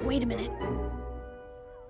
Wait a minute.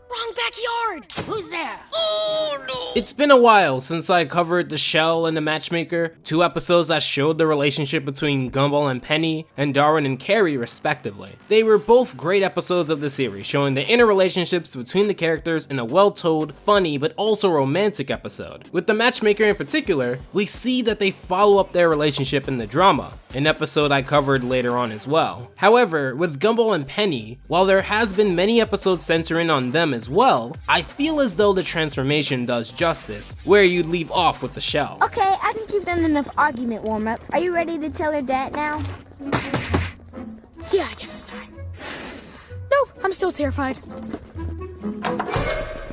Wrong backyard! Who's there? Oh no! It's been a while since I covered The Shell and the Matchmaker, 2 episodes that showed the relationship between Gumball and Penny, and Darwin and Carrie respectively. They were both great episodes of the series, showing the interrelationships between the characters in a well-told, funny, but also romantic episode. With the Matchmaker in particular, we see that they follow up their relationship in the drama, an episode I covered later on as well. However, with Gumball and Penny, while there has been many episodes centering on them as well, I feel as though the transformation does justice, where you'd leave off with the Shell. Okay, I think you've done enough argument warm-up. Are you ready to tell her dad now? Yeah, I guess it's time. Nope, I'm still terrified.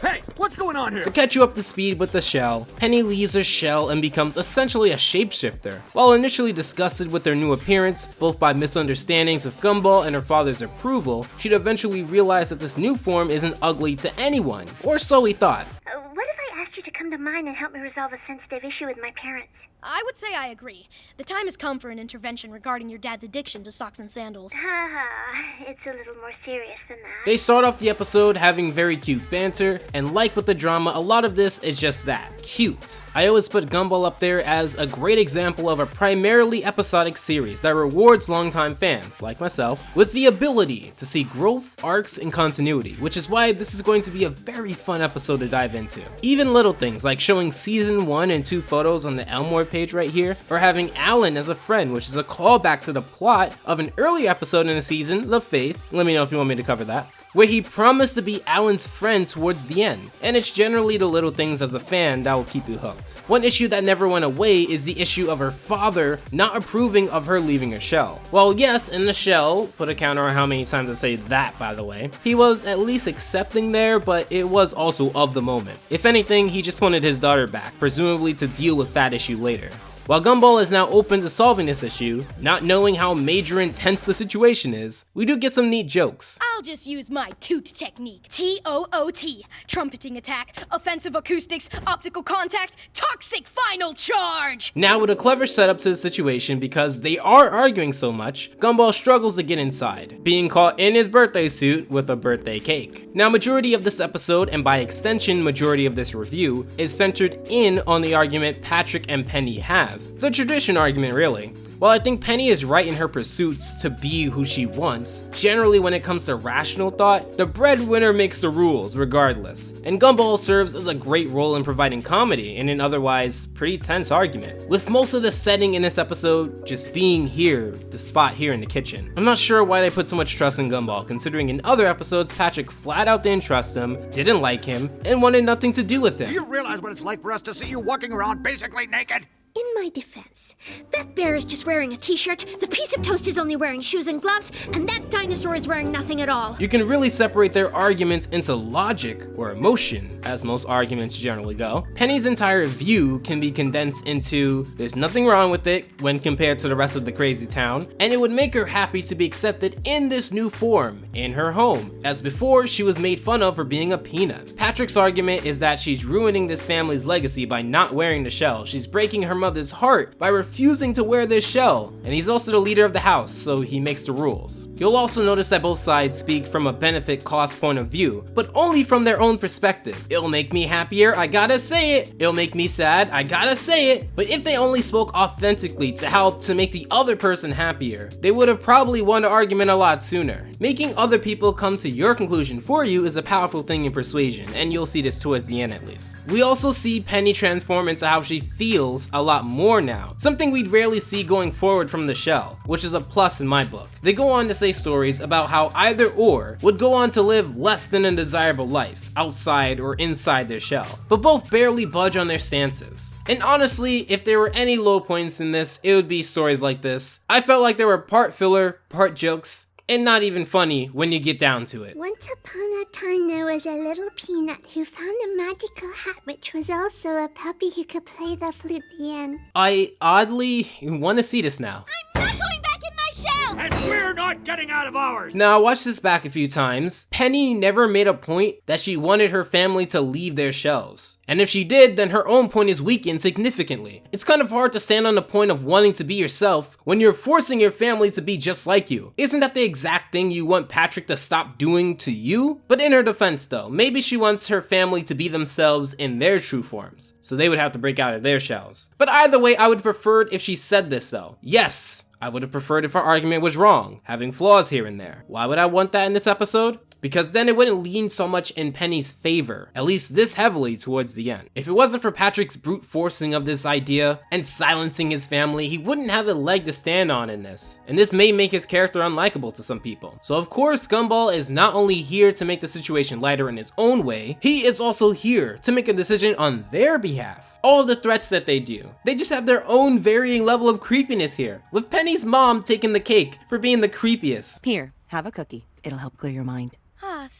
Hey, what's going on here? To catch you up to speed with the Shell, Penny leaves her shell and becomes essentially a shapeshifter. While initially disgusted with their new appearance, both by misunderstandings with Gumball and her father's approval, she'd eventually realize that this new form isn't ugly to anyone, or so he thought. What if I asked you to come to mine and help me resolve a sensitive issue with my parents? I would say I agree. The time has come for an intervention regarding your dad's addiction to socks and sandals. Haha, it's a little more serious than that. They start off the episode having very cute banter, and like with the drama, a lot of this is just that, cute. I always put Gumball up there as a great example of a primarily episodic series that rewards longtime fans, like myself, with the ability to see growth, arcs, and continuity, which is why this is going to be a very fun episode to dive into. Even little things like showing season 1 and 2 photos on the Elmore page right here, or having Alan as a friend, which is a callback to the plot of an early episode in the season, The Faith, let me know if you want me to cover that, where he promised to be Alan's friend towards the end, and it's generally the little things as a fan that will keep you hooked. One issue that never went away is the issue of her father not approving of her leaving her shell. Well, yes, in the shell, put a counter on how many times I say that by the way, he was at least accepting there, but it was also of the moment. If anything, he just wanted his daughter back, presumably to deal with that issue later. While Gumball is now open to solving this issue, not knowing how major and tense the situation is, we do get some neat jokes. I'll just use my toot technique. T-O-O-T. Trumpeting attack, offensive acoustics, optical contact, toxic final charge! Now with a clever setup to the situation, because they are arguing so much, Gumball struggles to get inside, being caught in his birthday suit with a birthday cake. Now majority of this episode, and by extension majority of this review, is centered in on the argument Patrick and Penny have. The tradition argument really. While I think Penny is right in her pursuits to be who she wants, generally when it comes to rational thought, the breadwinner makes the rules regardless, and Gumball serves as a great role in providing comedy in an otherwise pretty tense argument, with most of the setting in this episode just being here, the spot here in the kitchen. I'm not sure why they put so much trust in Gumball, considering in other episodes Patrick flat out didn't trust him, didn't like him, and wanted nothing to do with him. Do you realize what it's like for us to see you walking around basically naked? In my defense, that bear is just wearing a t-shirt, the piece of toast is only wearing shoes and gloves, and that dinosaur is wearing nothing at all. You can really separate their arguments into logic or emotion, as most arguments generally go. Penny's entire view can be condensed into there's nothing wrong with it when compared to the rest of the crazy town, and it would make her happy to be accepted in this new form, in her home, as before she was made fun of for being a peanut. Patrick's argument is that she's ruining this family's legacy by not wearing the shell. She's breaking her mother's heart by refusing to wear this shell, and he's also the leader of the house, so he makes the rules. You'll also notice that both sides speak from a benefit cost point of view, but only from their own perspective. It'll make me happier, I gotta say it. It'll make me sad, I gotta say it. But if they only spoke authentically to how to make the other person happier, they would have probably won the argument a lot sooner. Making other people come to your conclusion for you is a powerful thing in Persuasion, and you'll see this towards the end at least. We also see Penny transform into how she feels a lot more now, something we'd rarely see going forward from the shell, which is a plus in my book. They go on to say stories about how either or would go on to live less than a desirable life, outside or inside their shell, but both barely budge on their stances. And honestly, if there were any low points in this, it would be stories like this. I felt like there were part filler, part jokes, and not even funny when you get down to it. Once upon a time there was a little peanut who found a magical hat which was also a puppy who could play the flute the end. I oddly want to see this now. I'm not going back in my shell! And we're not like getting out of ours! Now, I watched this back a few times. Penny never made a point that she wanted her family to leave their shells. And if she did, then her own point is weakened significantly. It's kind of hard to stand on the point of wanting to be yourself when you're forcing your family to be just like you. Isn't that the exact thing you want Patrick to stop doing to you? But in her defense though, maybe she wants her family to be themselves in their true forms, so they would have to break out of their shells. But either way, I would have preferred if she said this though. Yes, I would have preferred if her argument was wrong, having flaws here and there. Why would I want that in this episode? Because then it wouldn't lean so much in Penny's favor, at least this heavily towards the end. If it wasn't for Patrick's brute forcing of this idea and silencing his family, he wouldn't have a leg to stand on in this. And this may make his character unlikable to some people. So of course, Gumball is not only here to make the situation lighter in his own way, he is also here to make a decision on their behalf. All of the threats that they do, they just have their own varying level of creepiness here, with Penny's mom taking the cake for being the creepiest. Here, have a cookie. It'll help clear your mind.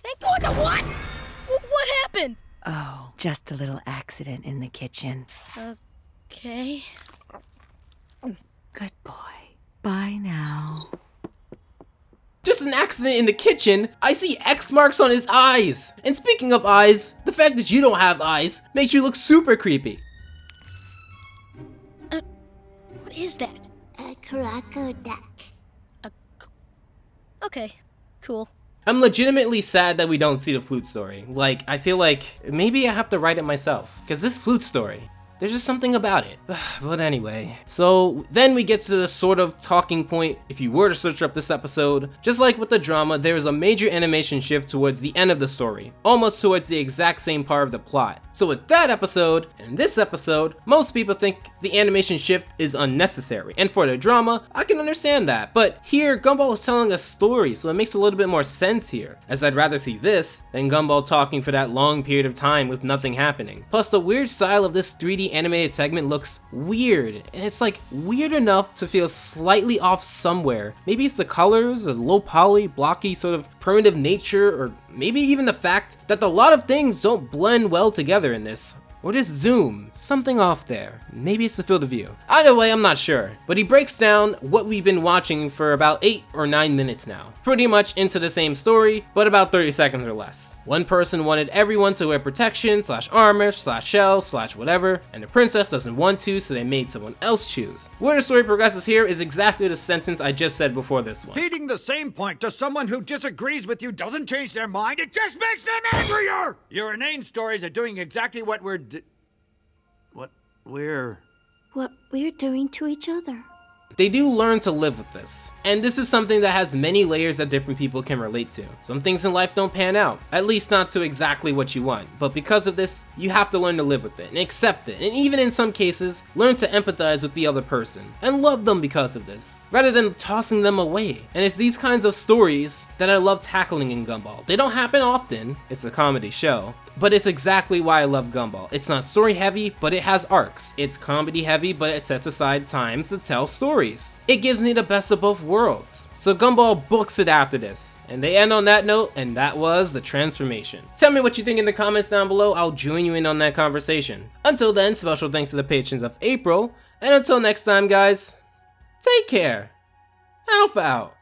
Thank you. What? What happened? Oh, just a little accident in the kitchen. Okay. Good boy. Bye now. Just an accident in the kitchen? I see X marks on his eyes. And speaking of eyes, the fact that you don't have eyes makes you look super creepy. What is that? A crocodile. Okay, cool. I'm legitimately sad that we don't see the flute story. Like, I feel like maybe I have to write it myself. Because this flute story, there's just something about it. But anyway, so then we get to the sort of talking point if you were to search up this episode. Just like with the drama, there is a major animation shift towards the end of the story, almost towards the exact same part of the plot. So with that episode and this episode, most people think the animation shift is unnecessary. And for the drama, I can understand that. But here, Gumball is telling a story, so it makes a little bit more sense here, as I'd rather see this than Gumball talking for that long period of time with nothing happening. Plus, the weird style of this 3D animated segment looks weird, and it's like weird enough to feel slightly off somewhere. Maybe it's the colors, or low poly, blocky sort of primitive nature, or maybe even the fact that a lot of things don't blend well together in this. Or just zoom, something off there. Maybe it's the field of view. Either way, I'm not sure. But he breaks down what we've been watching for about 8 or 9 minutes now. Pretty much into the same story, but about 30 seconds or less. One person wanted everyone to wear protection, /armor, /shell, /whatever, and the princess doesn't want to, so they made someone else choose. Where the story progresses here is exactly the sentence I just said before this one. Repeating the same point to someone who disagrees with you doesn't change their mind, it just makes them angrier! Your inane stories are doing exactly what we're What we're doing to each other. They do learn to live with this, and this is something that has many layers that different people can relate to. Some things in life don't pan out, at least not to exactly what you want, but because of this, you have to learn to live with it and accept it, and even in some cases, learn to empathize with the other person and love them because of this, rather than tossing them away. And it's these kinds of stories that I love tackling in Gumball. They don't happen often, it's a comedy show, but it's exactly why I love Gumball. It's not story heavy, but it has arcs. It's comedy heavy, but it sets aside times to tell stories. It gives me the best of both worlds. So Gumball books it after this. And they end on that note, and that was the transformation. Tell me what you think in the comments down below. I'll join you in on that conversation. Until then, special thanks to the patrons of April. And until next time, guys, take care. Alpha out.